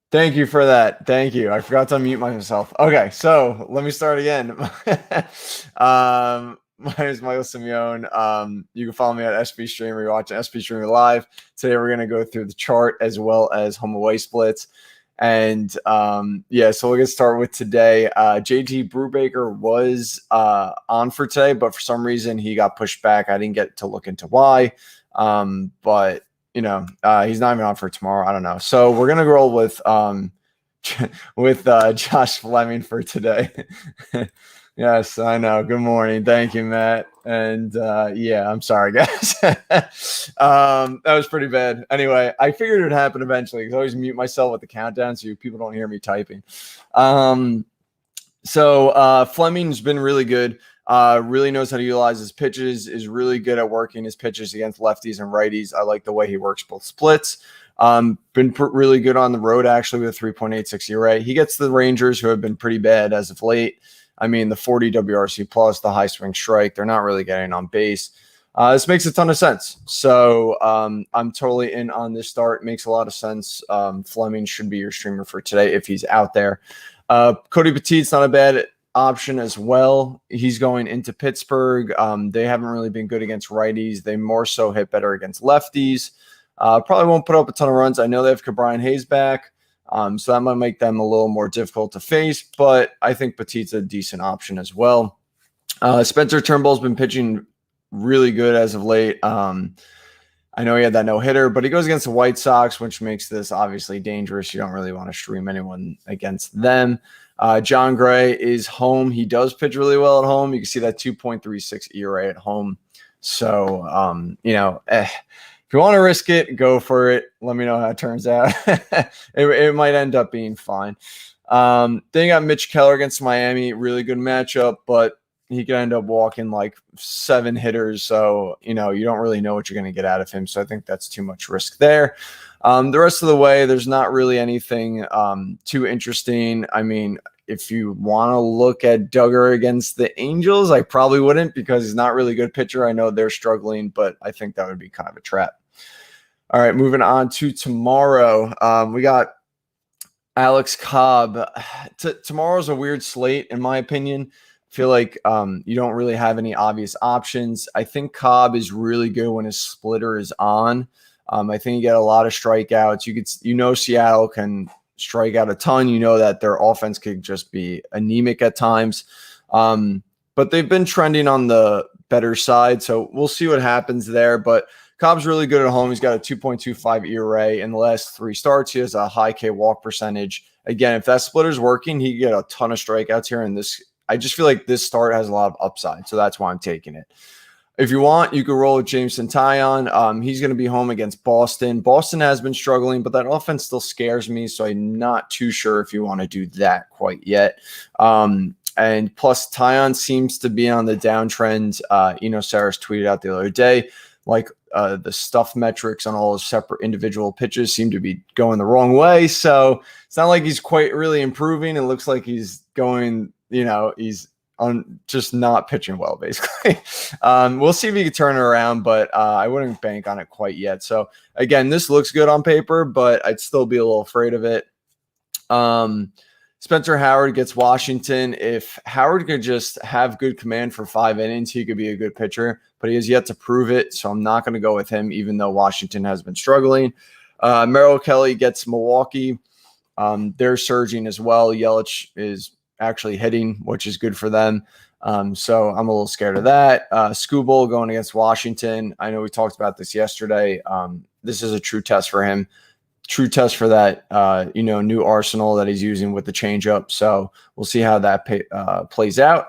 Thank you for that. Thank you. I forgot to unmute myself. Okay, so let me start again. My name is Michael Simione. You can follow me at SB Streamer. You're watching SB Streamer Live. Today we're going to go through the chart as well as home away splits. And yeah, so we'll get started with today. JT Brubaker was on for today, but for some reason he got pushed back. I didn't get to look into why. But he's not even on for tomorrow. I don't know. So we're gonna roll with with Josh Fleming for today. Yes, I know. Good morning. Thank you, Matt. And yeah, I'm sorry, guys. That was pretty bad. Anyway, I figured it would happen eventually because I always mute myself with the countdown so people don't hear me typing. So Fleming's been really good. Really knows how to utilize his pitches, is really good at working his pitches against lefties and righties. I like the way he works both splits. Been really good on the road, actually, with a 3.86 ERA. He gets the Rangers, who have been pretty bad as of late. I mean, the 40 WRC plus, the high swing strike, they're not really getting on base. This makes a ton of sense. So I'm totally in on this start. Makes a lot of sense. Fleming should be your streamer for today if he's out there. Cody Petit's not a bad option as well. He's going into Pittsburgh. They haven't really been good against righties. They more so hit better against lefties. Probably won't put up a ton of runs. I know they have Brian Hayes back. So that might make them a little more difficult to face, but I think Petit's a decent option as well. Spencer Turnbull's been pitching really good as of late. I know he had that no-hitter, but he goes against the White Sox, which makes this obviously dangerous. You don't really want to stream anyone against them. John Gray is home. He does pitch really well at home. You can see that 2.36 ERA at home. So, if you want to risk it, go for it. Let me know how it turns out. it might end up being fine. Then you got Mitch Keller against Miami. Really good matchup, but he could end up walking like 7 hitters. So, you don't really know what you're going to get out of him. So I think that's too much risk there. The rest of the way, there's not really anything too interesting. I mean, if you want to look at Duggar against the Angels, I probably wouldn't because he's not really a good pitcher. I know they're struggling, but I think that would be kind of a trap. All right, moving on to tomorrow. We got Alex Cobb. Tomorrow's a weird slate, in my opinion. I feel like you don't really have any obvious options. I think Cobb is really good when his splitter is on. I think you get a lot of strikeouts. Seattle can strike out a ton. You know that their offense could just be anemic at times. But they've been trending on the better side. So we'll see what happens there. But Cobb's really good at home. He's got a 2.25 ERA in the last 3 starts. He has a high K walk percentage. Again, if that splitter's working, he can get a ton of strikeouts here. And I just feel like this start has a lot of upside. So that's why I'm taking it. If you want, you can roll with Jameson Taillon. He's going to be home against Boston. Boston has been struggling, but that offense still scares me, so I'm not too sure if you want to do that quite yet. And plus, Taillon seems to be on the downtrend. Saris tweeted out the other day, like the stuff metrics on all his separate individual pitches seem to be going the wrong way. So it's not like he's quite really improving. It looks like he's going, he's on just not pitching well, basically. We'll see if he can turn it around, but I wouldn't bank on it quite yet. So again, this looks good on paper, but I'd still be a little afraid of it. Spencer Howard gets Washington. If Howard could just have good command for 5 innings, he could be a good pitcher, but he has yet to prove it. So I'm not going to go with him, even though Washington has been struggling. Merrill Kelly gets Milwaukee. They're surging as well. Yelich is actually hitting, which is good for them. So I'm a little scared of that. Skubal going against Washington. I know we talked about this yesterday. This is a true test for him. True test for that, new arsenal that he's using with the changeup. So we'll see how that plays out.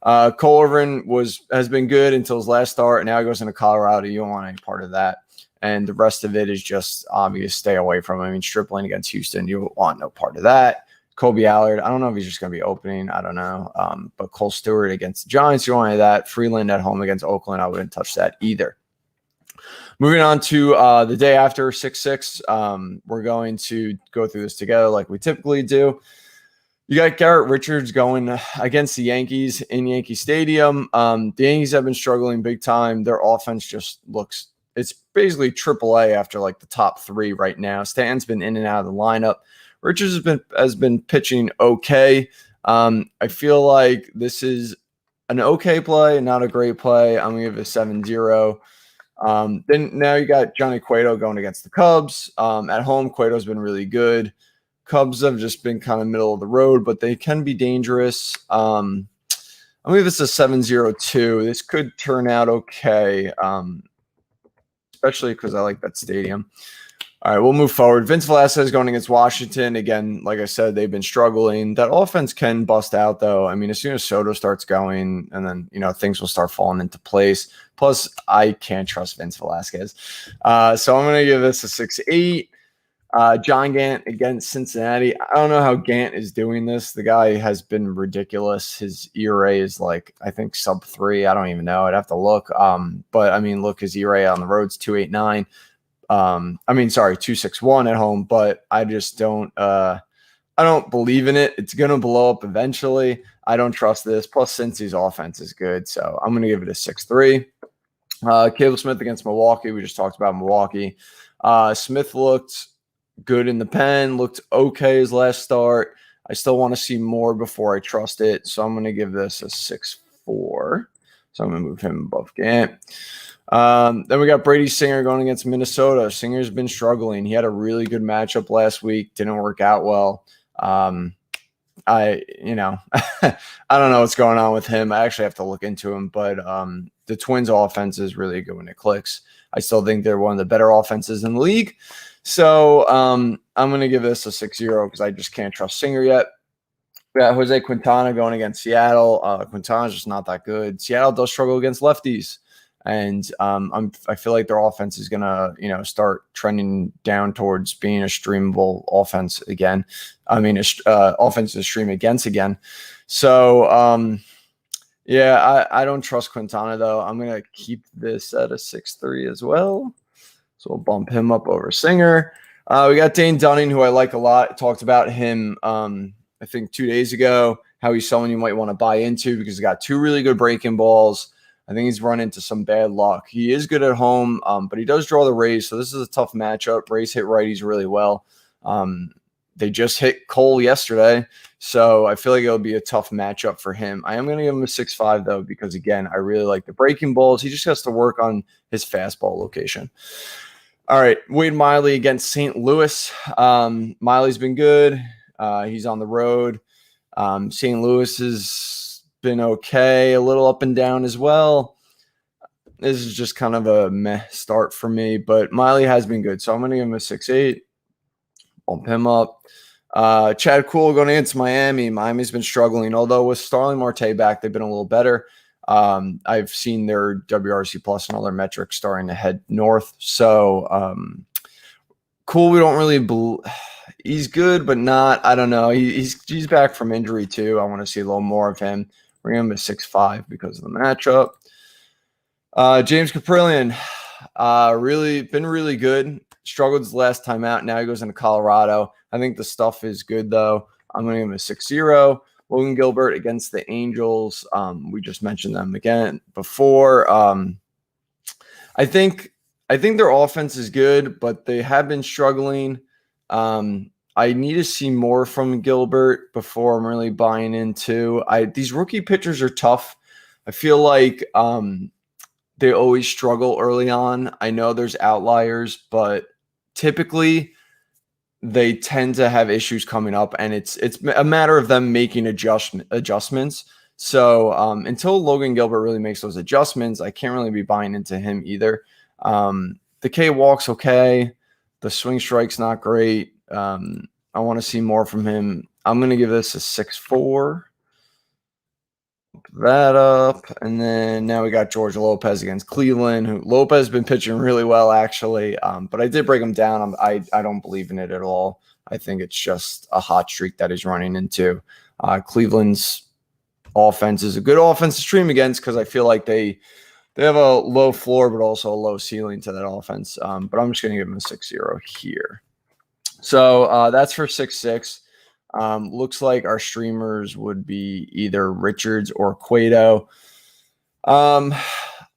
Cole Irvin has been good until his last start, and now he goes into Colorado. You don't want any part of that. And the rest of it is just obvious. Stay away from him. I mean, Stripling against Houston, you want no part of that. Kobe Allard, I don't know if he's just going to be opening. I don't know. But Cole Stewart against the Giants, you want any of that. Freeland at home against Oakland, I wouldn't touch that either. Moving on to the day after 6-6, we're going to go through this together like we typically do. You got Garrett Richards going against the Yankees in Yankee Stadium. The Yankees have been struggling big time. Their offense just it's basically AAA after like the top 3 right now. Stanton's been in and out of the lineup. Richards has been pitching okay. I feel like this is an okay play, not a great play. I'm gonna give it a 7-0. Then now you got Johnny Cueto going against the Cubs. At home, Cueto's been really good. Cubs have just been kind of middle of the road, but they can be dangerous. I'm gonna give this a 7-0-2. This could turn out okay, especially because I like that stadium. All right, we'll move forward. Vince Velasquez going against Washington. Again, like I said, they've been struggling. That offense can bust out, though. I mean, as soon as Soto starts going, and then, things will start falling into place. Plus, I can't trust Vince Velasquez. So I'm going to give this a 6-8. John Gant against Cincinnati. I don't know how Gant is doing this. The guy has been ridiculous. His ERA is I think sub 3. I don't even know. I'd have to look. But I mean, look, his ERA on the road's 2.89. 2.61 at home, but I just don't I don't believe in it. It's gonna blow up eventually. I don't trust this. Plus, Cincy's offense is good, so I'm gonna give it a 6-3. Caleb Smith against Milwaukee. We just talked about Milwaukee. Smith looked good in the pen, looked okay his last start. I still want to see more before I trust it, so I'm gonna give this a 6-4. So I'm gonna move him above Gant. Then we got Brady Singer going against Minnesota. Singer's been struggling. He had a really good matchup last week. Didn't work out well. I don't know what's going on with him. I actually have to look into him, but the Twins offense is really good when it clicks. I still think they're one of the better offenses in the league. So I'm going to give this a 6-0 because I just can't trust Singer yet. We got Jose Quintana going against Seattle. Quintana's just not that good. Seattle does struggle against lefties. And I feel like their offense is gonna, start trending down towards being a streamable offense again. Offense to stream against again. So I don't trust Quintana though. I'm gonna keep this at a 6-3 as well. So we'll bump him up over Singer. We got Dane Dunning, who I like a lot. Talked about him, I think 2 days ago. How he's someone you might want to buy into because he's got 2 really good breaking balls. I think he's run into some bad luck. He is good at home, but he does draw the Rays, so this is a tough matchup. Rays hit righties really well. They just hit Cole yesterday, so I feel like it'll be a tough matchup for him. I am going to give him a 6-5, though, because, again, I really like the breaking balls. He just has to work on his fastball location. All right, Wade Miley against St. Louis. Miley's been good. He's on the road. St. Louis is been okay, a little up and down as well. This is just kind of a meh start for me, but Miley has been good, so I'm going to give him a 6-8. Bump him up. Chad Kuhl going against Miami. Miami's been struggling, although with Starling Marte back, they've been a little better. I've seen their WRC plus and all their metrics starting to head north. So Kuhl, we don't really he's good, but not. I don't know. He's back from injury too. I want to see a little more of him. We're going to him a 6-5 because of the matchup. James Caprillion, really been really good. Struggled his last time out. Now he goes into Colorado. I think the stuff is good, though. I'm going to give him a 6-0. Logan Gilbert against the Angels. We just mentioned them again before. I think their offense is good, but they have been struggling. I need to see more from Gilbert before I'm really buying into. These rookie pitchers are tough. I feel like they always struggle early on. I know there's outliers, but typically they tend to have issues coming up, and it's a matter of them making adjustments. So until Logan Gilbert really makes those adjustments, I can't really be buying into him either. The K walk's okay. The swing strike's not great. I want to see more from him. I'm going to give this a 6-4. That up. And then now we got George Lopez against Cleveland, who Lopez has been pitching really well, actually. But I did break him down. I don't believe in it at all. I think it's just a hot streak that he's running into. Cleveland's offense is a good offense to stream against because I feel like they have a low floor, but also a low ceiling to that offense. But I'm just going to give him a 6-0 here. So that's for 6-6. Looks like our streamers would be either Richards or Cueto. I'm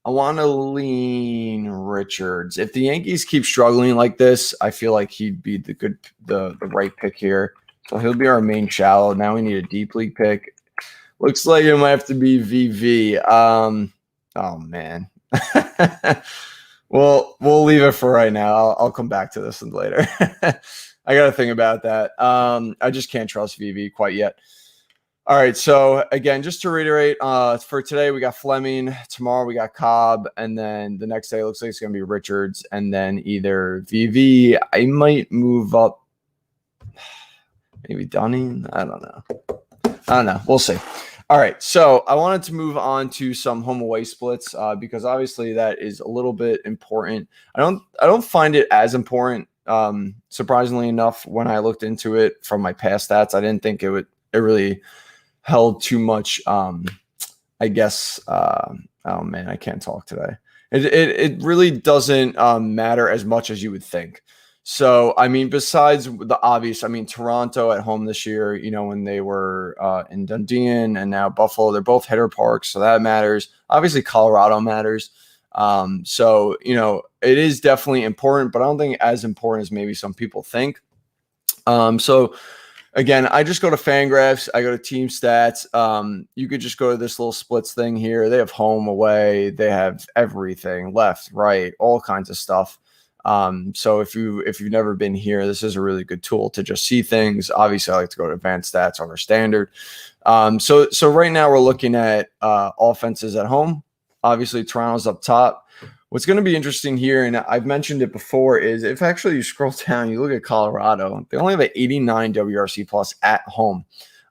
I want to lean Richards. If the Yankees keep struggling like this, I feel like he'd be the right pick here. So he'll be our main shallow. Now we need a deep league pick. Looks like it might have to be VV. Oh man. Well, we'll leave it for right now. I'll come back to this one later. I got to think about that. I just can't trust VV quite yet. All right. So again, just to reiterate, for today we got Fleming. Tomorrow we got Cobb, and then the next day looks like it's going to be Richards, and then either VV. I might move up. Maybe Dunning. I don't know. We'll see. All right, so I wanted to move on to some home away splits because obviously that is a little bit important. I don't find it as important. Surprisingly enough, when I looked into it from my past stats, I didn't think it really held too much. I guess. Oh man, I can't talk today. It really doesn't matter as much as you would think. So, I mean, besides the obvious, I mean, Toronto at home this year, when they were in Dundee and now Buffalo, they're both hitter parks. So that matters. Obviously, Colorado matters. So, it is definitely important, but I don't think as important as maybe some people think. So, again, I just go to Fangraphs. I go to Team Stats. You could just go to this little splits thing here. They have home, away. They have everything, left, right, all kinds of stuff. So if you've never been here, this is a really good tool to just see things. Obviously, I like to go to advanced stats over standard. So right now we're looking at offenses at home. Obviously, Toronto's up top. What's going to be interesting here, and I've mentioned it before, is if actually you scroll down, you look at Colorado, they only have an 89 WRC plus at home.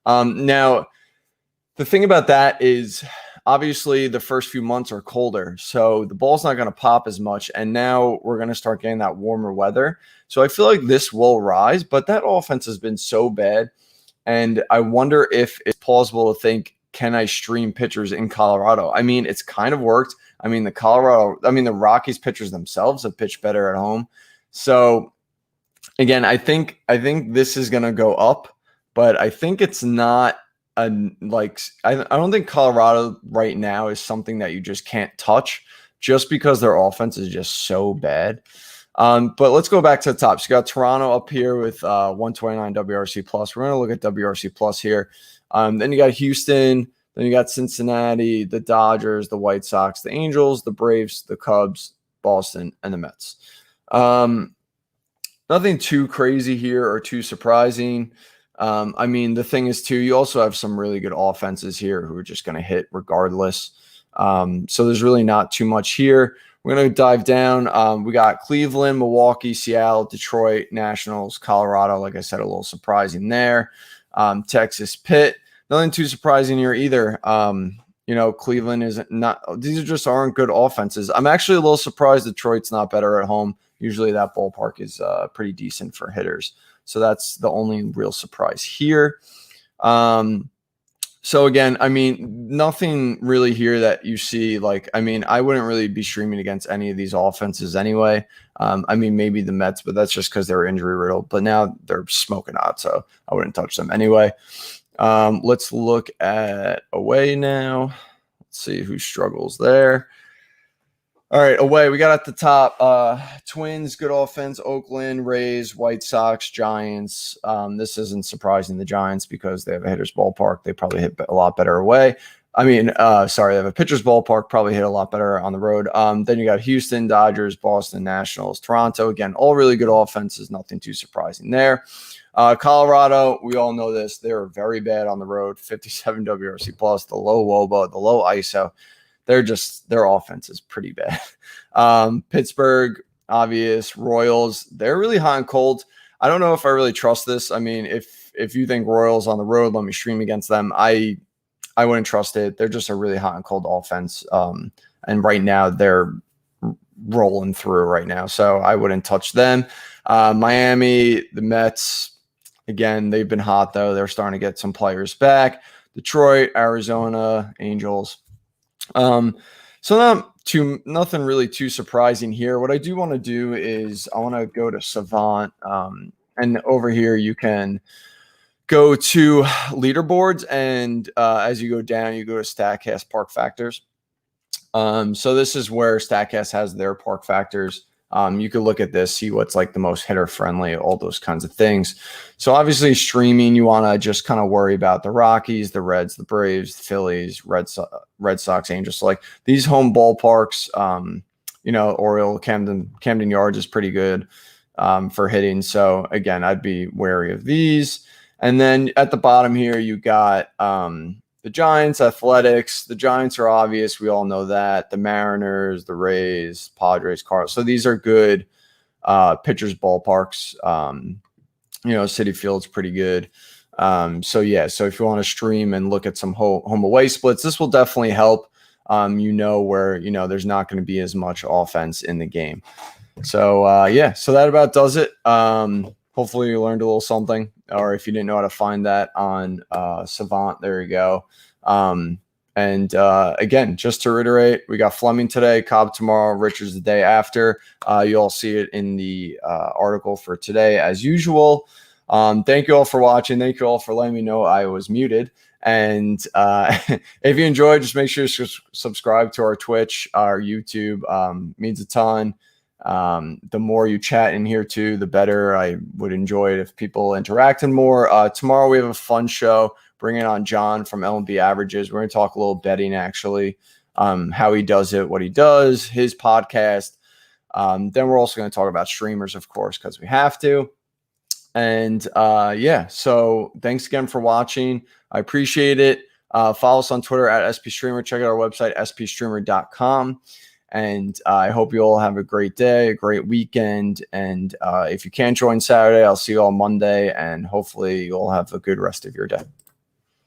Now, the thing about that is obviously the first few months are colder, so the ball's not going to pop as much. And now we're going to start getting that warmer weather. So I feel like this will rise, but that offense has been so bad. And I wonder if it's plausible to think, can I stream pitchers in Colorado? I mean, it's kind of worked. I mean, the Rockies pitchers themselves have pitched better at home. So again, I think this is going to go up, but I think it's not I don't think Colorado right now is something that you just can't touch just because their offense is just so bad. But let's go back to the top. So you got Toronto up here with 129 WRC plus. We're going to look at WRC plus here. Then you got Houston. Then you got Cincinnati, the Dodgers, the White Sox, the Angels, the Braves, the Cubs, Boston, and the Mets. Nothing too crazy here or too surprising. I mean, the thing is, too, you also have some really good offenses here who are just going to hit regardless. So there's really not too much here. We're going to dive down. We got Cleveland, Milwaukee, Seattle, Detroit, Nationals, Colorado. Like I said, a little surprising there. Texas, Pitt. Nothing too surprising here either. Cleveland is not – these just aren't good offenses. I'm actually a little surprised Detroit's not better at home. Usually that ballpark is pretty decent for hitters. So that's the only real surprise here. So again, I mean, nothing really here that you see. I wouldn't really be streaming against any of these offenses anyway. Maybe the Mets, but that's just because they're injury riddled. But now they're smoking hot, so I wouldn't touch them anyway. Let's look at away now. Let's see who struggles there. All right, away. We got at the top Twins, good offense, Oakland, Rays, White Sox, Giants. This isn't surprising, the Giants, because they have a hitter's ballpark. They probably hit a lot better away. They have a pitcher's ballpark, probably hit a lot better on the road. Then you got Houston, Dodgers, Boston, Nationals, Toronto. Again, all really good offenses, nothing too surprising there. Colorado, we all know this. They're very bad on the road, 57 WRC plus, the low WOBA, the low ISO. Their offense is pretty bad. Pittsburgh, obvious. Royals, they're really hot and cold. I don't know if I really trust this. I mean, if you think Royals on the road, let me stream against them. I wouldn't trust it. They're just a really hot and cold offense. And right now they're rolling through right now. So I wouldn't touch them. Miami, the Mets, again, they've been hot though. They're starting to get some players back. Detroit, Arizona, Angels. So nothing really too surprising here. What I do want to do is I want to go to Savant, and over here you can go to leaderboards, and as you go down, you go to Statcast Park Factors. So this is where StatCast has their park factors. You could look at this, see what's like the most hitter friendly, all those kinds of things. So obviously streaming, you want to just kind of worry about the Rockies, the Reds, the Braves, the Phillies, Red Sox, Angels. So like these home ballparks, Oriole, Camden Yards is pretty good for hitting. So again, I'd be wary of these. And then at the bottom here, you got the Giants, Athletics. The Giants are obvious. We all know that. The Mariners, the Rays, Padres, Cardinals. So these are good pitchers' ballparks. Citi Field's pretty good. So if you want to stream and look at some home away splits, this will definitely help. Where there's not going to be as much offense in the game. So so that about does it. Hopefully you learned a little something, or if you didn't know how to find that on Savant, there you go. Again, just to reiterate, we got Fleming today, Cobb tomorrow, Richards the day after. You'll see it in the article for today as usual. Thank you all for watching. Thank you all for letting me know I was muted. And if you enjoyed, just make sure to subscribe to our Twitch, our YouTube. Means a ton. The more you chat in here too, the better. I would enjoy it if people interacted more. Tomorrow we have a fun show, bringing on John from LNB Averages. We're going to talk a little betting, actually, how he does it, what he does, his podcast. Then we're also going to talk about streamers, of course, because we have to. And so thanks again for watching. I appreciate it. Follow us on Twitter at SPStreamer. Check out our website, spstreamer.com. And I hope you all have a great day, a great weekend. And if you can't join Saturday, I'll see you all Monday. And hopefully you'll have a good rest of your day.